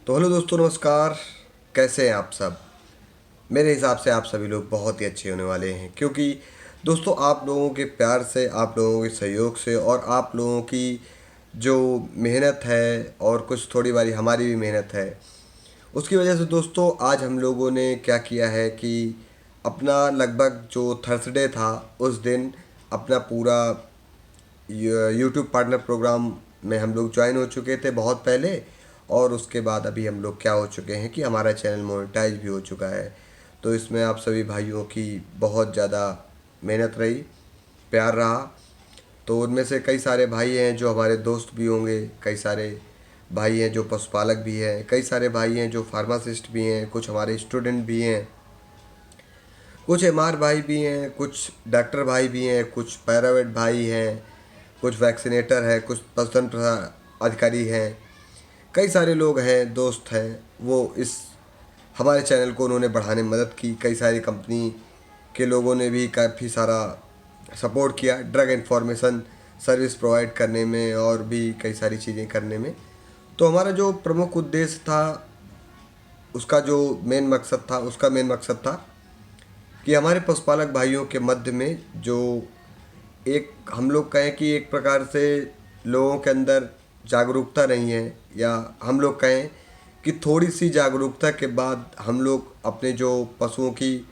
तो हेलो दोस्तों, नमस्कार। कैसे हैं आप सब? मेरे हिसाब से आप सभी लोग बहुत ही अच्छे होने वाले हैं, क्योंकि दोस्तों आप लोगों के प्यार से, आप लोगों के सहयोग से और आप लोगों की जो मेहनत है और कुछ थोड़ी बारी हमारी भी मेहनत है, उसकी वजह से दोस्तों आज हम लोगों ने क्या किया है कि अपना लगभग जो थर्सडे था उस दिन अपना पूरा यूट्यूब पार्टनर प्रोग्राम में हम लोग ज्वाइन हो चुके थे बहुत पहले। और उसके बाद अभी हम लोग क्या हो चुके हैं कि हमारा चैनल मोनेटाइज भी हो चुका है। तो इसमें आप सभी भाइयों की बहुत ज़्यादा मेहनत रही, प्यार रहा। तो उनमें से कई सारे भाई हैं जो हमारे दोस्त भी होंगे, कई सारे भाई हैं जो पशुपालक भी हैं, कई सारे भाई हैं जो फार्मासिस्ट भी हैं, कुछ हमारे स्टूडेंट भी हैं, कुछ एमआर भाई भी हैं, कुछ डॉक्टर भाई भी हैं, कुछ पैरावेट भाई हैं, कुछ वैक्सीनेटर है, कुछ पशुधन अधिकारी हैं। कई सारे लोग हैं, दोस्त हैं, वो इस हमारे चैनल को उन्होंने बढ़ाने में मदद की। कई सारी कंपनी के लोगों ने भी काफ़ी सारा सपोर्ट किया ड्रग इन्फॉर्मेशन सर्विस प्रोवाइड करने में और भी कई सारी चीज़ें करने में। तो हमारा जो प्रमुख उद्देश्य था, उसका जो मेन मकसद था कि हमारे पशुपालक भाइयों के मध्य में जो एक हम लोग कहें कि एक प्रकार से लोगों के अंदर जागरूकता नहीं है, या हम लोग कहें कि थोड़ी सी जागरूकता के बाद हम लोग अपने जो पशुओं की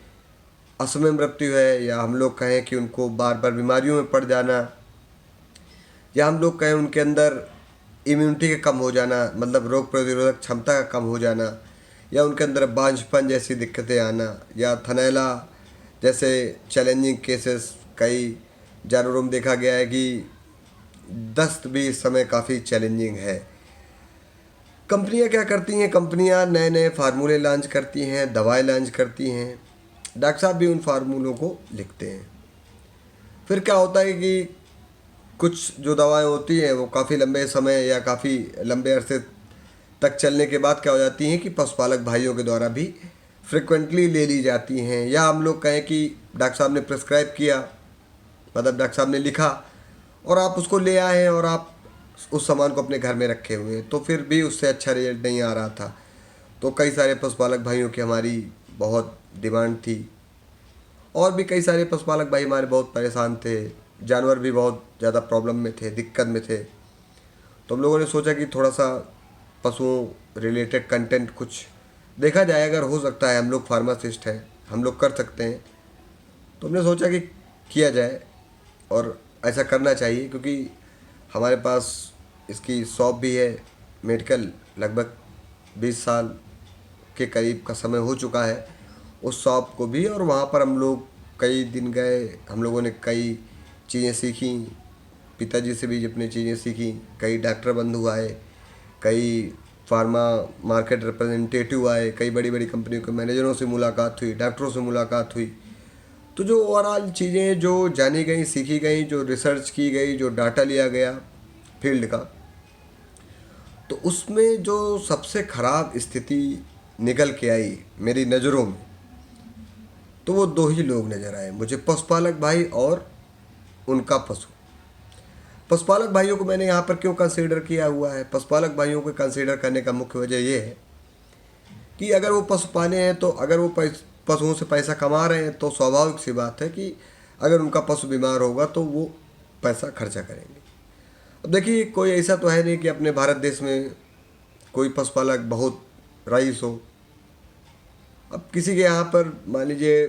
असमय मृत्यु है, या हम लोग कहें कि उनको बार बार बीमारियों में पड़ जाना, या हम लोग कहें उनके अंदर इम्यूनिटी का कम हो जाना, मतलब रोग प्रतिरोधक क्षमता का कम हो जाना, या उनके अंदर बांझपन जैसी दिक्कतें आना, या थनैला जैसे चैलेंजिंग केसेस कई जानवरों में देखा गया है कि दस्त भी इस समय काफ़ी चैलेंजिंग है। कंपनियां क्या करती हैं, कंपनियां नए नए फार्मूले लॉन्च करती हैं, दवाएं लॉन्च करती हैं, डॉक्टर साहब भी उन फार्मूलों को लिखते हैं। फिर क्या होता है कि कुछ जो दवाएं होती हैं वो काफ़ी लंबे समय या काफ़ी लंबे अरसे तक चलने के बाद क्या हो जाती हैं कि पशुपालक भाइयों के द्वारा भी फ्रिक्वेंटली ले ली जाती हैं, या हम लोग कहें कि डॉक्टर साहब ने प्रिस्क्राइब किया, मतलब डॉक्टर साहब ने लिखा और आप उसको ले आए हैं और आप उस सामान को अपने घर में रखे हुए हैं, तो फिर भी उससे अच्छा रिजल्ट नहीं आ रहा था। तो कई सारे पशुपालक भाइयों की हमारी बहुत डिमांड थी, और भी कई सारे पशुपालक भाई हमारे बहुत परेशान थे, जानवर भी बहुत ज़्यादा प्रॉब्लम में थे, दिक्कत में थे। तो हम लोगों ने सोचा कि थोड़ा सा पशुओं रिलेटेड कंटेंट कुछ देखा जाए, अगर हो सकता है, हम लोग फार्मासिस्ट हैं, हम लोग कर सकते हैं। तो हमने सोचा कि किया जाए, और ऐसा करना चाहिए, क्योंकि हमारे पास इसकी शॉप भी है मेडिकल, लगभग 20 साल के करीब का समय हो चुका है उस शॉप को भी, और वहाँ पर हम लोग कई दिन गए, हम लोगों ने कई चीज़ें सीखी, पिताजी से भी अपनी चीज़ें सीखी, कई डॉक्टर बंधु आए, कई फार्मा मार्केट रिप्रेजेंटेटिव आए, कई बड़ी बड़ी कंपनियों के मैनेजरों से मुलाकात हुई, डॉक्टरों से मुलाकात हुई। तो जो ओवरऑल चीज़ें जो जानी गई, सीखी गई, जो रिसर्च की गई, जो डाटा लिया गया फील्ड का, तो उसमें जो सबसे ख़राब स्थिति निकल के आई मेरी नज़रों में, तो वो दो ही लोग नज़र आए मुझे, पशुपालक भाई और उनका पशु। पशुपालक भाइयों को मैंने यहाँ पर क्यों कंसीडर किया हुआ है? पशुपालक भाइयों को कंसीडर करने का मुख्य वजह ये है कि अगर वो पशु पाले हैं, तो अगर वो पशुओं से पैसा कमा रहे हैं, तो स्वाभाविक सी बात है कि अगर उनका पशु बीमार होगा तो वो पैसा खर्चा करेंगे। अब देखिए, कोई ऐसा तो है नहीं कि अपने भारत देश में कोई पशुपालक बहुत रईस हो। अब किसी के यहाँ पर मान लीजिए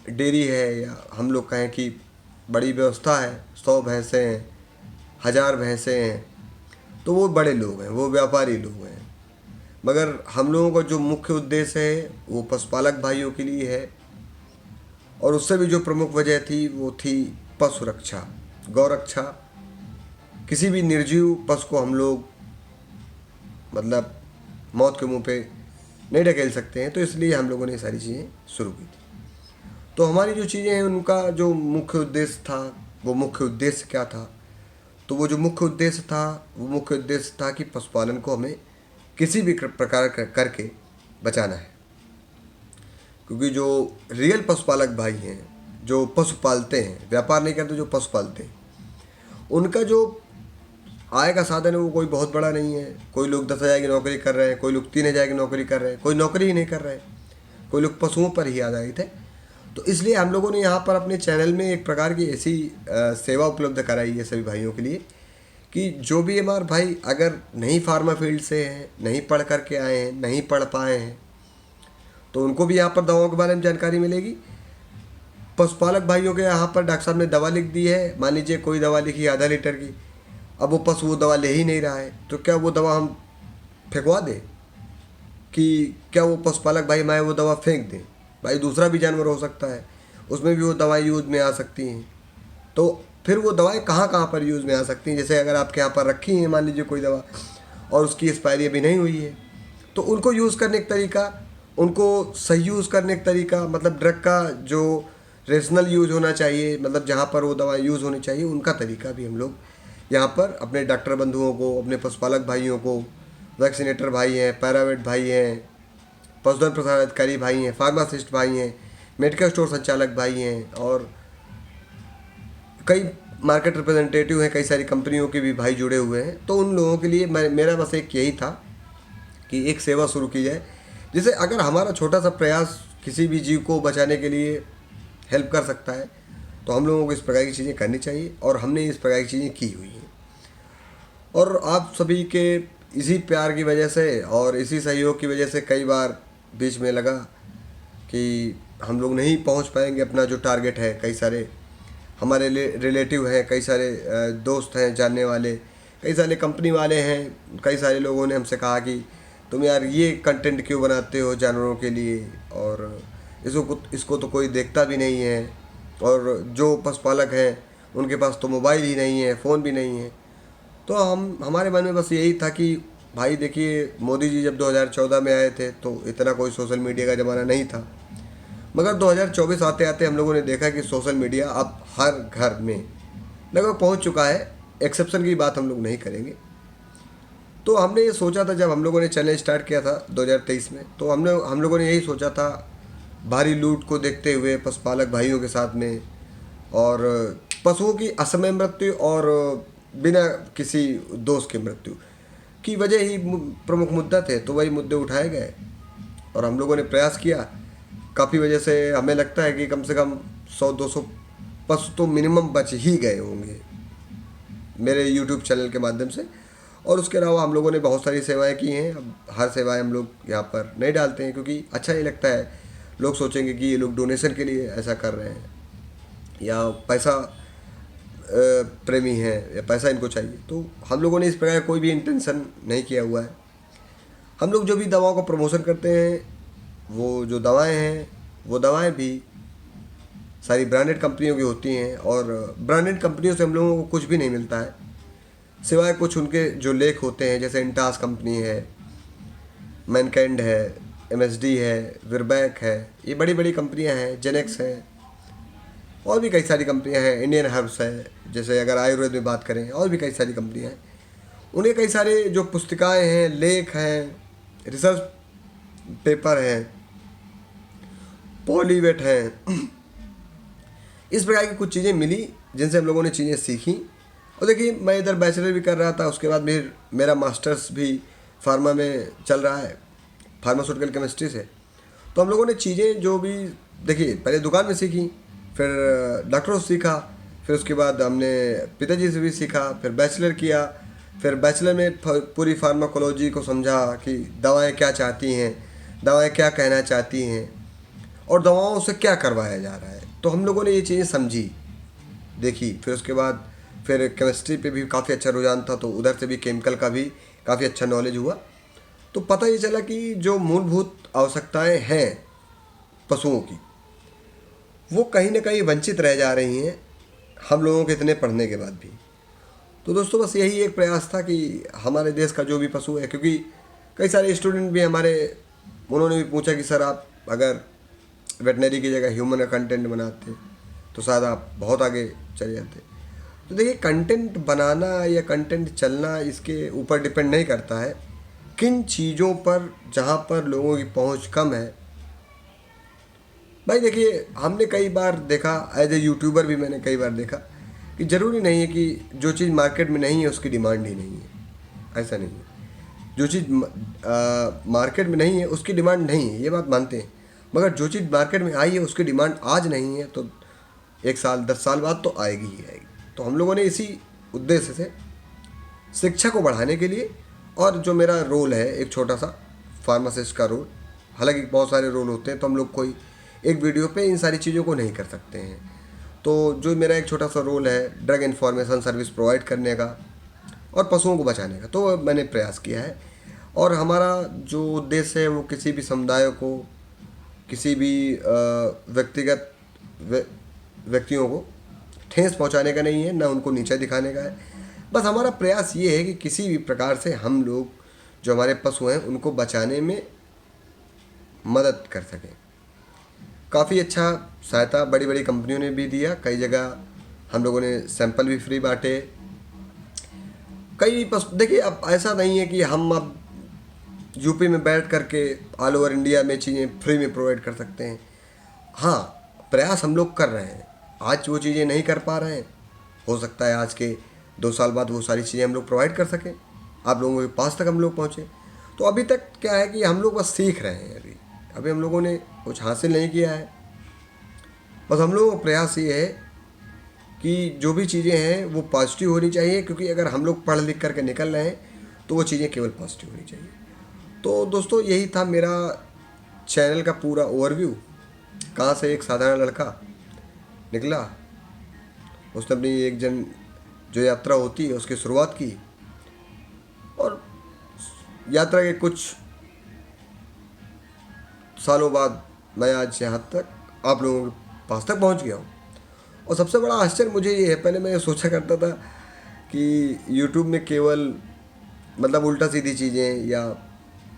डेयरी है, या हम लोग कहें कि बड़ी व्यवस्था है, 100 भैंसें हैं, 1000 भैंसें हैं, तो वो बड़े लोग हैं, वो व्यापारी लोग हैं। मगर हम लोगों का जो मुख्य उद्देश्य है वो पशुपालक भाइयों के लिए है, और उससे भी जो प्रमुख वजह थी वो थी पशु रक्षा, गौ रक्षा। किसी भी निर्जीव पशु को हम लोग मतलब मौत के मुंह पे नहीं ढकेल सकते हैं, तो इसलिए हम लोगों ने ये सारी चीज़ें शुरू की थी। तो हमारी जो चीज़ें हैं उनका जो मुख्य उद्देश्य था, वो मुख्य उद्देश्य क्या था? तो वो जो मुख्य उद्देश्य था, वो मुख्य उद्देश्य था कि पशुपालन को हमें किसी भी प्रकार करके बचाना है। क्योंकि जो रियल पशुपालक भाई हैं, जो पशु पालते हैं, व्यापार नहीं करते, जो पशु पालते हैं, उनका जो आय का साधन है वो कोई बहुत बड़ा नहीं है। कोई लोग 10,000 की नौकरी कर रहे हैं, कोई लोग 3,000 की नौकरी कर रहे हैं, कोई नौकरी ही नहीं कर रहे हैं, कोई लोग पशुओं पर ही आधारित है। तो इसलिए हम लोगों ने यहाँ पर अपने चैनल में एक प्रकार की ऐसी सेवा उपलब्ध कराई है सभी भाइयों के लिए कि जो भी हमारे भाई अगर नहीं फार्मा फील्ड से हैं, नहीं पढ़ करके आए हैं, नहीं पढ़ पाए हैं, तो उनको भी यहाँ पर दवाओं के बारे में जानकारी मिलेगी। पशुपालक भाइयों के यहाँ पर डॉक्टर साहब ने दवा लिख दी है, मान लीजिए कोई दवा लिखी 0.5 लीटर की, अब वो पशु वो दवा ले ही नहीं रहा है, तो क्या वो दवा हम फेंकवा दें? कि क्या वो पशुपालक भाई हमारे वो दवा फेंक दें? भाई दूसरा भी जानवर हो सकता है, उसमें भी वो दवाएं यूज़ में आ सकती हैं। तो फिर वो दवाएं कहाँ कहाँ पर यूज़ में आ सकती हैं? जैसे अगर आपके यहाँ पर रखी हैं मान लीजिए कोई दवा और उसकी एक्सपायरी अभी नहीं हुई है, तो उनको यूज़ करने का तरीका, उनको सही यूज़ करने का तरीका, मतलब ड्रग का जो रेशनल यूज़ होना चाहिए, मतलब जहाँ पर वो दवा यूज़ होनी चाहिए, उनका तरीका भी हम लोग यहाँ पर अपने डॉक्टर बंधुओं को, अपने पशुपालक भाइयों को, वैक्सीनेटर भाई हैं, पैरावेट भाई हैं, पशुधन प्रसार अधिकारी भाई हैं, फार्मासिस्ट भाई हैं, मेडिकल स्टोर संचालक भाई हैं, और कई मार्केट रिप्रेजेंटेटिव हैं, कई सारी कंपनियों के भी भाई जुड़े हुए हैं। तो उन लोगों के लिए मेरा बस एक यही था कि एक सेवा शुरू की जाए, जिसे अगर हमारा छोटा सा प्रयास किसी भी जीव को बचाने के लिए हेल्प कर सकता है, तो हम लोगों को इस प्रकार की चीज़ें करनी चाहिए, और हमने इस प्रकार की चीज़ें की हुई हैं। और आप सभी के इसी प्यार की वजह से और इसी सहयोग की वजह से कई बार बीच में लगा कि हम लोग नहीं पहुंच पाएंगे अपना जो टारगेट है। कई सारे हमारे रिलेटिव हैं, कई सारे दोस्त हैं, जानने वाले, कई सारे कंपनी वाले हैं, कई सारे लोगों ने हमसे कहा कि तुम यार ये कंटेंट क्यों बनाते हो जानवरों के लिए, और इसको तो कोई देखता भी नहीं है, और जो पशुपालक हैं उनके पास तो मोबाइल ही नहीं है, फ़ोन भी नहीं है। तो हमारे मन में बस यही था कि भाई देखिए, मोदी जी जब 2014 में आए थे तो इतना कोई सोशल मीडिया का ज़माना नहीं था, मगर 2024 आते आते हम लोगों ने देखा कि सोशल मीडिया अब हर घर में लगभग पहुंच चुका है। एक्सेप्शन की बात हम लोग नहीं करेंगे। तो हमने ये सोचा था जब हम लोगों ने चैनल स्टार्ट किया था 2023 में, तो हम लोगों ने यही सोचा था, भारी लूट को देखते हुए पशुपालक भाइयों के साथ में, और पशुओं की असमय मृत्यु और बिना किसी दोष के मृत्यु की वजह ही प्रमुख मुद्दा थे, तो वही मुद्दे उठाए गए और हम लोगों ने प्रयास किया। काफ़ी वजह से हमें लगता है कि कम से कम 100-200 पशु तो मिनिमम बच ही गए होंगे मेरे यूट्यूब चैनल के माध्यम से। और उसके अलावा हम लोगों ने बहुत सारी सेवाएं की हैं। अब हर सेवाएं हम लोग यहाँ पर नहीं डालते हैं क्योंकि अच्छा नहीं लगता है, लोग सोचेंगे कि ये लोग डोनेशन के लिए ऐसा कर रहे हैं या पैसा प्रेमी हैं या पैसा इनको चाहिए। तो हम लोगों ने इस प्रकार कोई भी इंटेंशन नहीं किया हुआ है। हम लोग जो भी दवाओं का प्रमोशन करते हैं, वो जो दवाएं हैं वो दवाएं भी सारी ब्रांडेड कंपनियों की होती हैं, और ब्रांडेड कंपनियों से हम लोगों को कुछ भी नहीं मिलता है सिवाय कुछ उनके जो लेख होते हैं, जैसे इंटास कंपनी है, मैनकाइंड है, एमएसडी है, विरबैक है, ये बड़ी बड़ी कंपनियां हैं, जेनेक्स है, और भी कई सारी कंपनियां हैं, इंडियन हर्ब्स है, जैसे अगर आयुर्वेद में बात करें, और भी कई सारी कंपनियां हैं। उन्हें कई सारे जो पुस्तिकाएं हैं, लेख हैं, रिसर्च पेपर हैं, पॉलीवेट हैं, इस प्रकार की कुछ चीज़ें मिली जिनसे हम लोगों ने चीज़ें सीखी। और देखिए, मैं इधर बैचलर भी कर रहा था, उसके बाद मेरा मास्टर्स भी फार्मा में चल रहा है, फार्मास्यूटिकल केमिस्ट्री से। तो हम लोगों ने चीज़ें जो भी देखिए पहले दुकान में सीखी, फिर डॉक्टरों से सीखा, फिर उसके बाद हमने पिताजी से भी सीखा, फिर बैचलर किया, फिर बैचलर में पूरी फार्माकोलॉजी को समझा कि दवाएं क्या चाहती हैं, दवाएं क्या कहना चाहती हैं, और दवाओं से क्या करवाया जा रहा है। तो हम लोगों ने ये चीज़ें समझी, देखी। फिर उसके बाद फिर केमिस्ट्री पे भी काफ़ी अच्छा रुझान था, तो उधर से भी केमिकल का भी काफ़ी अच्छा नॉलेज हुआ। तो पता ये चला कि जो मूलभूत आवश्यकताएं हैं पशुओं की, वो कहीं ना कहीं वंचित रह जा रही हैं हम लोगों के इतने पढ़ने के बाद भी। तो दोस्तों, बस यही एक प्रयास था कि हमारे देश का जो भी पशु है, क्योंकि कई सारे स्टूडेंट भी हमारे, उन्होंने भी पूछा कि सर आप अगर वेटनरी की जगह ह्यूमन का कंटेंट बनाते तो शायद आप बहुत आगे चले जाते। तो देखिए, कंटेंट बनाना या कंटेंट चलना इसके ऊपर डिपेंड नहीं करता है किन चीज़ों पर, जहाँ पर लोगों की पहुँच कम है। भाई देखिए, हमने कई बार देखा, एज ए यूट्यूबर भी मैंने कई बार देखा कि ज़रूरी नहीं है कि जो चीज़ मार्केट में नहीं है उसकी डिमांड ही नहीं है, ऐसा नहीं है। जो चीज़ मार्केट में नहीं है उसकी डिमांड नहीं है, ये बात मानते हैं। मगर जो चीज़ मार्केट में आई है उसकी डिमांड आज नहीं है तो 1 साल 10 साल बाद तो आएगी ही आएगी। तो हम लोगों ने इसी उद्देश्य से शिक्षा को बढ़ाने के लिए, और जो मेरा रोल है एक छोटा सा फार्मासिस्ट का रोल, हालांकि बहुत सारे रोल होते हैं तो हम लोग कोई एक वीडियो पे इन सारी चीज़ों को नहीं कर सकते हैं। तो जो मेरा एक छोटा सा रोल है ड्रग इन्फॉर्मेशन सर्विस प्रोवाइड करने का और पशुओं को बचाने का, तो मैंने प्रयास किया है। और हमारा जो उद्देश्य है वो किसी भी समुदाय को, किसी भी व्यक्तिगत व्यक्तियों को ठेस पहुंचाने का नहीं है, ना उनको नीचा दिखाने का है। बस हमारा प्रयास ये है कि किसी भी प्रकार से हम लोग जो हमारे पशु हैं उनको बचाने में मदद कर सकें। काफ़ी अच्छा सहायता बड़ी बड़ी कंपनियों ने भी दिया, कई जगह हम लोगों ने सैंपल भी फ्री बांटे। कई पशु देखिए, अब ऐसा नहीं है कि हम अब यूपी में बैठ करके ऑल ओवर इंडिया में चीज़ें फ्री में प्रोवाइड कर सकते हैं। हाँ, प्रयास हम लोग कर रहे हैं। आज वो चीज़ें नहीं कर पा रहे हैं, हो सकता है आज के 2 साल बाद वो सारी चीज़ें हम लोग प्रोवाइड कर सकें, आप लोगों के पास तक हम लोग पहुँचे। तो अभी तक क्या है कि हम लोग बस सीख रहे हैं, अभी हम लोगों ने कुछ हासिल नहीं किया है। बस हम लोगों का प्रयास ये है कि जो भी चीज़ें हैं वो पॉजिटिव होनी चाहिए, क्योंकि अगर हम लोग पढ़ लिख करके निकल रहे हैं तो वो चीज़ें केवल पॉजिटिव होनी चाहिए। तो दोस्तों, यही था मेरा चैनल का पूरा ओवरव्यू। कहाँ से एक साधारण लड़का निकला, उसने अपनी एक जन जो यात्रा होती है उसकी शुरुआत की, और यात्रा के कुछ सालों बाद मैं आज यहाँ तक आप लोगों के पास तक पहुँच गया हूँ। और सबसे बड़ा आश्चर्य मुझे ये है, पहले मैं ये सोचा करता था कि यूट्यूब में केवल मतलब उल्टा सीधी चीज़ें या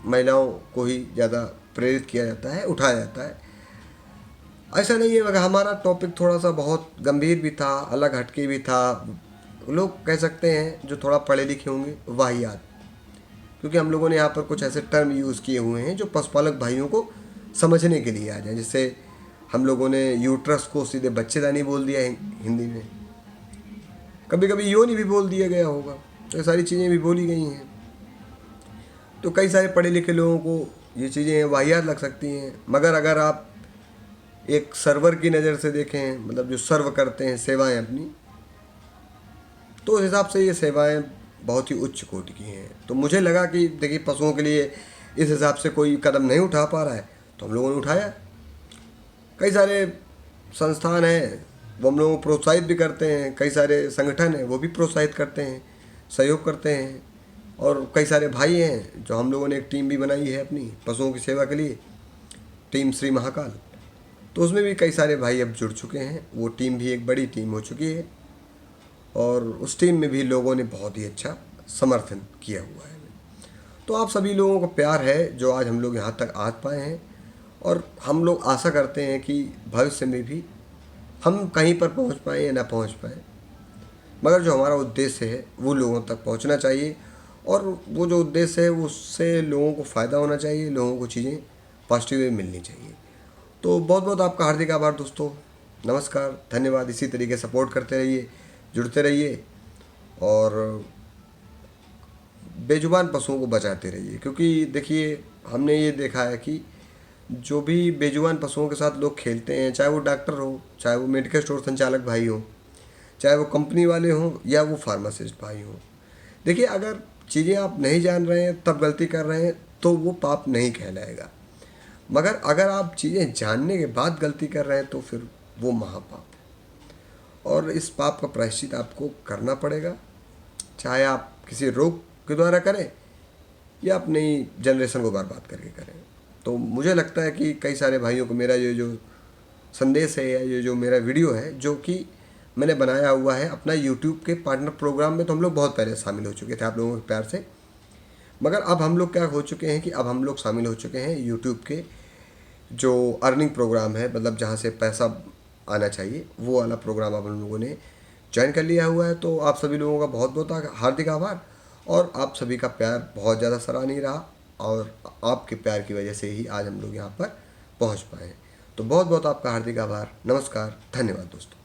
महिलाओं को ही ज़्यादा प्रेरित किया जाता है, उठाया जाता है। ऐसा नहीं है, मगर हमारा टॉपिक थोड़ा सा बहुत गंभीर भी था, अलग हटके भी था। लोग कह सकते हैं जो थोड़ा पढ़े लिखे होंगे वाहियात, क्योंकि हम लोगों ने यहाँ पर कुछ ऐसे टर्म यूज़ किए हुए हैं जो पशुपालक भाइयों को समझने के लिए आ जाए। जैसे हम लोगों ने यूट्रस को सीधे बच्चेदानी बोल दिया है हिंदी में, कभी कभी योनि भी बोल दिया गया होगा, तो ये सारी चीज़ें भी बोली गई हैं। तो कई सारे पढ़े लिखे लोगों को ये चीज़ें वाहियात लग सकती हैं, मगर अगर आप एक सर्वर की नज़र से देखें, मतलब जो सर्व करते हैं सेवाएं अपनी, तो उस हिसाब से ये सेवाएं बहुत ही उच्च कोटि की हैं। तो मुझे लगा कि देखिए, पशुओं के लिए इस हिसाब से कोई कदम नहीं उठा पा रहा है, तो हम लोगों ने उठाया। कई सारे संस्थान हैं वो हम लोगों को प्रोत्साहित भी करते हैं, कई सारे संगठन हैं वो भी प्रोत्साहित करते हैं, सहयोग करते हैं, और कई सारे भाई हैं जो हम लोगों ने एक टीम भी बनाई है अपनी पशुओं की सेवा के लिए, टीम श्री महाकाल। तो उसमें भी कई सारे भाई अब जुड़ चुके हैं, वो टीम भी एक बड़ी टीम हो चुकी है, और उस टीम में भी लोगों ने बहुत ही अच्छा समर्थन किया हुआ है। तो आप सभी लोगों का प्यार है जो आज हम लोग यहाँ तक आ पाए हैं, और हम लोग आशा करते हैं कि भविष्य में भी हम कहीं पर पहुँच पाएँ या ना पहुँच पाएँ, मगर जो हमारा उद्देश्य है वो लोगों तक पहुँचना चाहिए, और वो जो उद्देश्य है उससे लोगों को फ़ायदा होना चाहिए, लोगों को चीज़ें पॉजिटिव वे मिलनी चाहिए। तो बहुत बहुत आपका हार्दिक आभार दोस्तों, नमस्कार, धन्यवाद। इसी तरीके सपोर्ट करते रहिए, जुड़ते रहिए, और बेजुबान पशुओं को बचाते रहिए। क्योंकि देखिए, हमने ये देखा है कि जो भी बेजुबान पशुओं के साथ लोग खेलते हैं, चाहे वो डॉक्टर हो, चाहे वो मेडिकल स्टोर संचालक भाई हो, चाहे वो कंपनी वाले हों, या वो फार्मासिस्ट भाई हों, देखिए, अगर चीज़ें आप नहीं जान रहे हैं तब गलती कर रहे हैं तो वो पाप नहीं कहलाएगा, मगर अगर आप चीज़ें जानने के बाद गलती कर रहे हैं तो फिर वो महापाप है, और इस पाप का प्रायश्चित आपको करना पड़ेगा, चाहे आप किसी रोग के द्वारा करें या अपनी जनरेशन को बर्बाद करके करें। तो मुझे लगता है कि कई सारे भाइयों को मेरा ये जो संदेश है, या ये जो मेरा वीडियो है जो कि मैंने बनाया हुआ है अपना यूट्यूब के पार्टनर प्रोग्राम में, तो हम लोग बहुत पहले शामिल हो चुके थे आप लोगों के प्यार से, मगर अब हम लोग क्या हो चुके हैं कि अब हम लोग शामिल हो चुके हैं यूट्यूब के जो अर्निंग प्रोग्राम है, मतलब जहाँ से पैसा आना चाहिए, वो वाला प्रोग्राम अब हम लोगों ने ज्वाइन कर लिया हुआ है। तो आप सभी लोगों का बहुत बहुत हार्दिक आभार, और आप सभी का प्यार बहुत ज़्यादा सराहनीय रहा, और आपके प्यार की वजह से ही आज हम लोग यहाँ पर पहुँच पाए हैं। तो बहुत बहुत आपका हार्दिक आभार, नमस्कार, धन्यवाद दोस्तों।